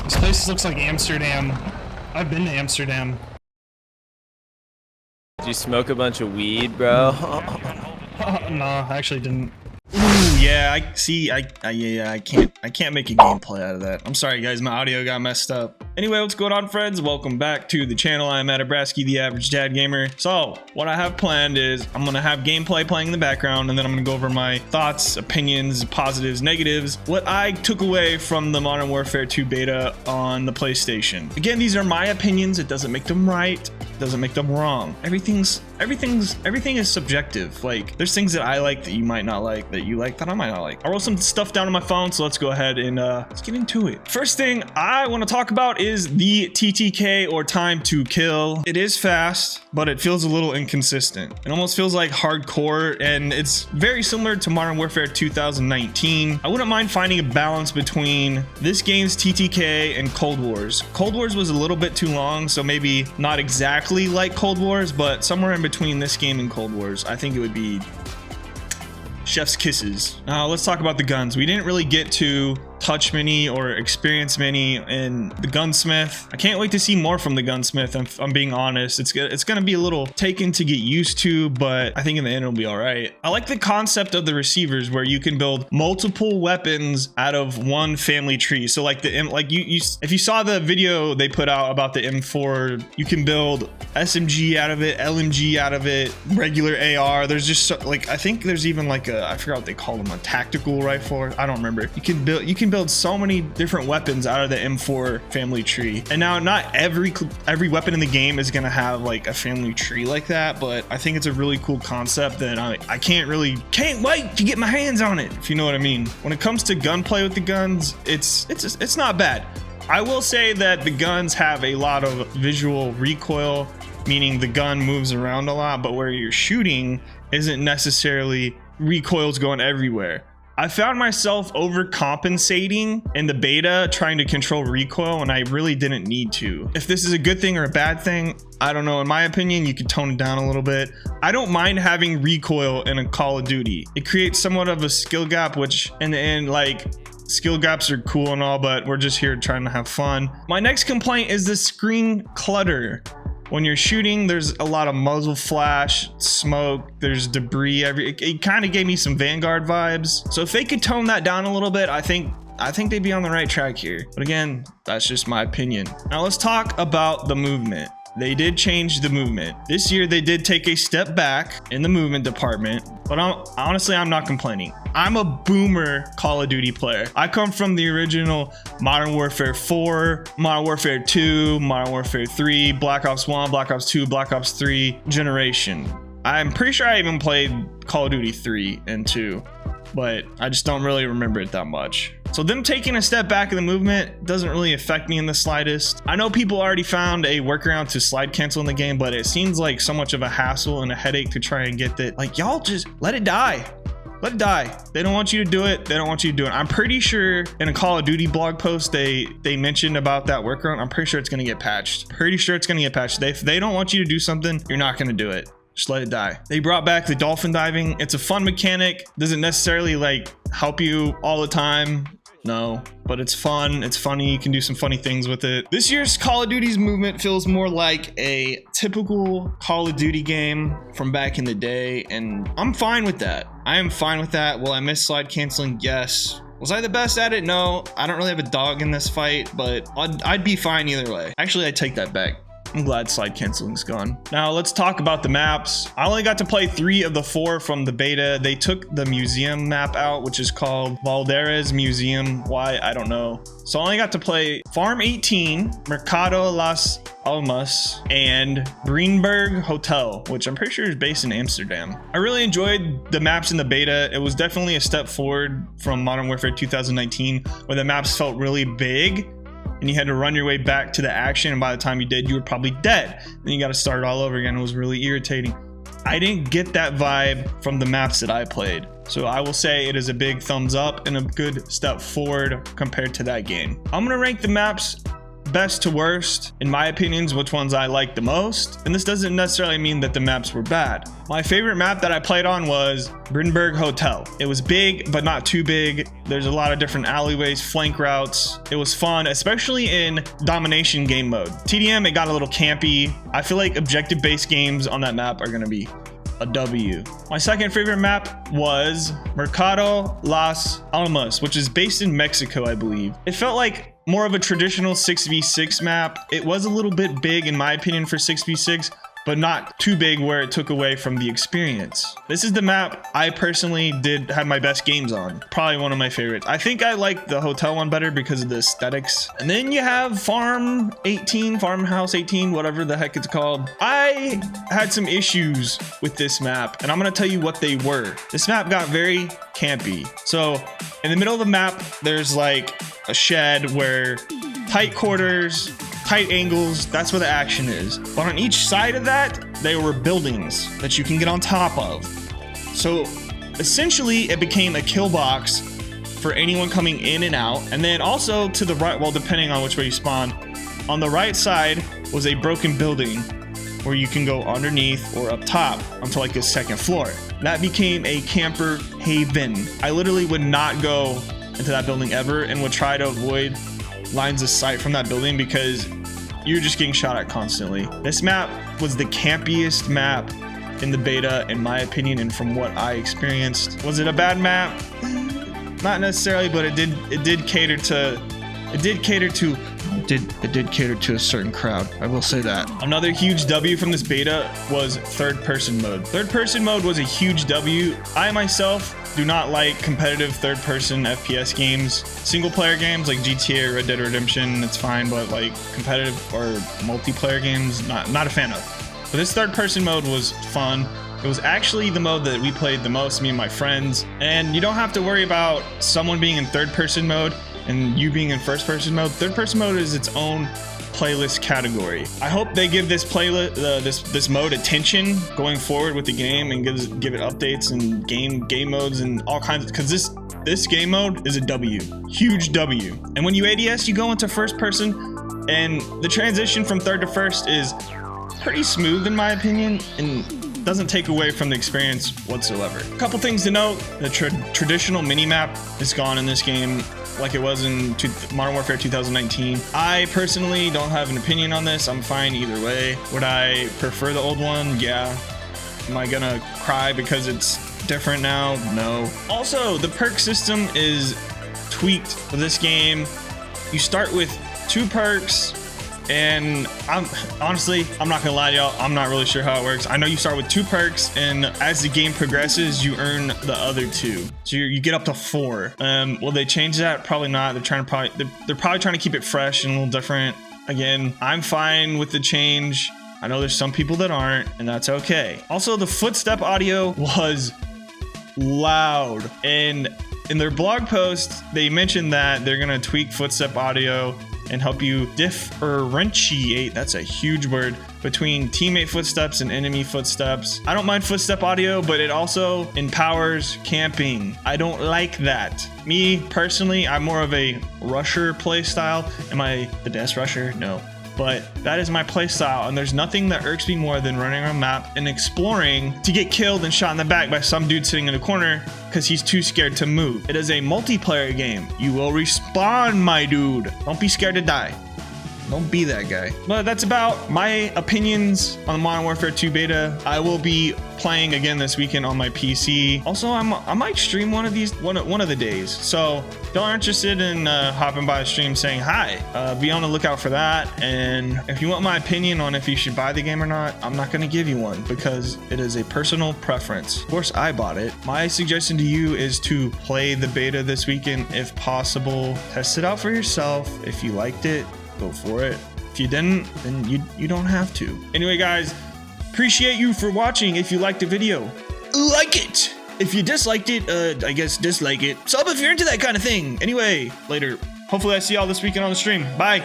This place looks like Amsterdam. I've been to Amsterdam. Did you smoke a bunch of weed, bro? No, I actually didn't. Ooh, yeah, I see. I can't make a gameplay out of that. I'm sorry, guys. My audio got messed up. Anyway, what's going on, friends? Welcome back to the channel. I'm Adabrasky, the average dad gamer. So, what I have planned is I'm gonna have gameplay playing in the background, and then I'm gonna go over my thoughts, opinions, positives, negatives, what I took away from the Modern Warfare 2 beta on the PlayStation. Again, these are my opinions. It doesn't make them right. It doesn't make them wrong. Everything is subjective. Like, there's things that I like that you might not like, that you like that I might not like. I wrote some stuff down on my phone, so let's go ahead and let's get into it. First thing I want to talk about is the TTK, or time to kill. It is fast, but it feels a little inconsistent. It almost feels like hardcore, and it's very similar to Modern Warfare 2019. I wouldn't mind finding a balance between this game's TTK and Cold Wars. Cold Wars was a little bit too long, so maybe not exactly like Cold Wars, but somewhere in between this game and Cold Wars. I think it would be chef's kisses. Now let's talk about the guns. We didn't really get to touch many or experience many in the Gunsmith. I can't wait to see more from the Gunsmith. If I'm being honest, it's gonna be a little taken to get used to, but I think in the end it'll be all right. I like the concept of the receivers, where you can build multiple weapons out of one family tree. So like if you saw the video they put out about the M4, you can build SMG out of it, LMG out of it, regular AR. There's just like, I think there's even like a, I forgot what they call them, a tactical rifle. I don't remember. You can build so many different weapons out of the M4 family tree. And now not every weapon in the game is gonna have like a family tree like that, but I think it's a really cool concept that I can't wait to get my hands on it, if you know what I mean. When it comes to gunplay with the guns, it's not bad. I will say that the guns have a lot of visual recoil, meaning the gun moves around a lot, but where you're shooting isn't necessarily recoils going everywhere. I found myself overcompensating in the beta, trying to control recoil, and I really didn't need to. If this is a good thing or a bad thing, I don't know. In my opinion, you could tone it down a little bit. I don't mind having recoil in a Call of Duty. It creates somewhat of a skill gap, which in the end, like, skill gaps are cool and all, but we're just here trying to have fun. My next complaint is the screen clutter. When you're shooting, there's a lot of muzzle flash, smoke, there's debris. It kind of gave me some Vanguard vibes. So if they could tone that down a little bit, I think they'd be on the right track here. But again, that's just my opinion. Now let's talk about the movement. They did change the movement. This year, they did take a step back in the movement department, but honestly, I'm not complaining. I'm a boomer Call of Duty player. I come from the original Modern Warfare 4, Modern Warfare 2, Modern Warfare 3, Black Ops 1, Black Ops 2, Black Ops 3 generation. I'm pretty sure I even played Call of Duty 3 and 2, but I just don't really remember it that much. So them taking a step back in the movement doesn't really affect me in the slightest. I know people already found a workaround to slide cancel in the game, but it seems like so much of a hassle and a headache to try and get that. Like, y'all just let it die. Let it die. They don't want you to do it. They don't want you to do it. I'm pretty sure in a Call of Duty blog post, they mentioned about that workaround. I'm pretty sure it's going to get patched. Pretty sure it's going to get patched. If they don't want you to do something, you're not going to do it. Just let it die. They brought back the dolphin diving. It's a fun mechanic. Doesn't necessarily like help you all the time. No, but it's fun. It's funny. You can do some funny things with it. This year's Call of Duty's movement feels more like a typical Call of Duty game from back in the day, and I'm fine with that. I am fine with that. Will I miss slide canceling? Yes. Was I the best at it? No. I don't really have a dog in this fight, but I'd be fine either way. Actually, I take that back. I'm glad slide canceling's gone. Now let's talk about the maps. I only got to play 3 of the 4 from the beta. They took the museum map out, which is called Valderes Museum. Why? I don't know. So I only got to play Farm 18, Mercado Las Almas, and Greenberg Hotel, which I'm pretty sure is based in Amsterdam. I really enjoyed the maps in the beta. It was definitely a step forward from Modern Warfare 2019, where the maps felt really big and you had to run your way back to the action, and by the time you did, you were probably dead. Then you got to start all over again. It was really irritating. I didn't get that vibe from the maps that I played. So I will say it is a big thumbs up and a good step forward compared to that game. I'm gonna rank the maps best to worst, in my opinions, which ones I like the most. And this doesn't necessarily mean that the maps were bad. My favorite map that I played on was Brindenburg Hotel. It was big, but not too big. There's a lot of different alleyways, flank routes. It was fun, especially in domination game mode. TDM, it got a little campy. I feel like objective-based games on that map are gonna be a W. My second favorite map was Mercado Las Almas, which is based in Mexico, I believe. It felt like more of a traditional 6v6 map. It was a little bit big in my opinion for 6v6, but not too big where it took away from the experience. This is the map I personally did have my best games on. Probably one of my favorites. I think I like the hotel one better because of the aesthetics. And then you have Farmhouse 18, whatever the heck it's called. I had some issues with this map, and I'm gonna tell you what they were. This map got very campy. So in the middle of the map, there's like a shed where tight quarters, tight angles, that's where the action is. But on each side of that, there were buildings that you can get on top of. So essentially it became a kill box for anyone coming in and out. And then also to the right, well, depending on which way you spawn, on the right side was a broken building where you can go underneath or up top onto like a second floor. That became a camper haven. I literally would not go into that building ever and would try to avoid lines of sight from that building because you're just getting shot at constantly. This map was the campiest map in the beta, in my opinion, and from what I experienced. Was it a bad map? Not necessarily, but it did cater to a certain crowd. I will say that. Another huge W from this beta was third person mode. Third person mode was a huge W. I myself do not like competitive third person FPS games. Single player games like GTA or Red Dead Redemption, it's fine, but like competitive or multiplayer games, not a fan of. But this third person mode was fun. It was actually the mode that we played the most, me and my friends. And you don't have to worry about someone being in third person mode and you being in first person mode. Third person mode is its own playlist category. I hope they give this playlist, this mode attention going forward with the game and give it updates and game modes and all kinds of, because this game mode is a W, huge W. And when you ADS, you go into first person, and the transition from third to first is pretty smooth in my opinion, and doesn't take away from the experience whatsoever. A couple things to note: the traditional mini-map is gone in this game, like it was in Modern Warfare 2019. I personally don't have an opinion on this. I'm fine either way. Would I prefer the old one? Yeah. Am I gonna cry because it's different now? No. Also, the perk system is tweaked for this game. You start with 2 perks, and I'm not gonna lie to y'all, I'm not really sure how it works. I know you start with 2 perks, and as the game progresses, you earn the other 2. So you get up to 4. Will they change that? Probably not. They're probably trying to keep it fresh and a little different. Again, I'm fine with the change. I know there's some people that aren't, and that's okay. Also, the footstep audio was loud, and in their blog post, they mentioned that they're gonna tweak footstep audio and help you differentiate, that's a huge word, between teammate footsteps and enemy footsteps. I don't mind footstep audio, but it also empowers camping. I don't like that. Me, personally, I'm more of a rusher play style. Am I the best rusher? No. But that is my play style, and there's nothing that irks me more than running around a map and exploring to get killed and shot in the back by some dude sitting in a corner because he's too scared to move. It is a multiplayer game. You will respawn, my dude. Don't be scared to die. Don't be that guy. But that's about my opinions on the Modern Warfare 2 beta. I will be playing again this weekend on my PC. Also, I might stream one of the days. So if y'all are interested in hopping by the stream saying hi, be on the lookout for that. And if you want my opinion on if you should buy the game or not, I'm not gonna give you one because it is a personal preference. Of course, I bought it. My suggestion to you is to play the beta this weekend if possible. Test it out for yourself. If you liked it, go for it. If you didn't, then you don't have to. Anyway, guys, appreciate you for watching. If you liked the video, like it. If you disliked it, I guess dislike it. Sub if you're into that kind of thing. Anyway, later. Hopefully I see y'all this weekend on the stream. Bye.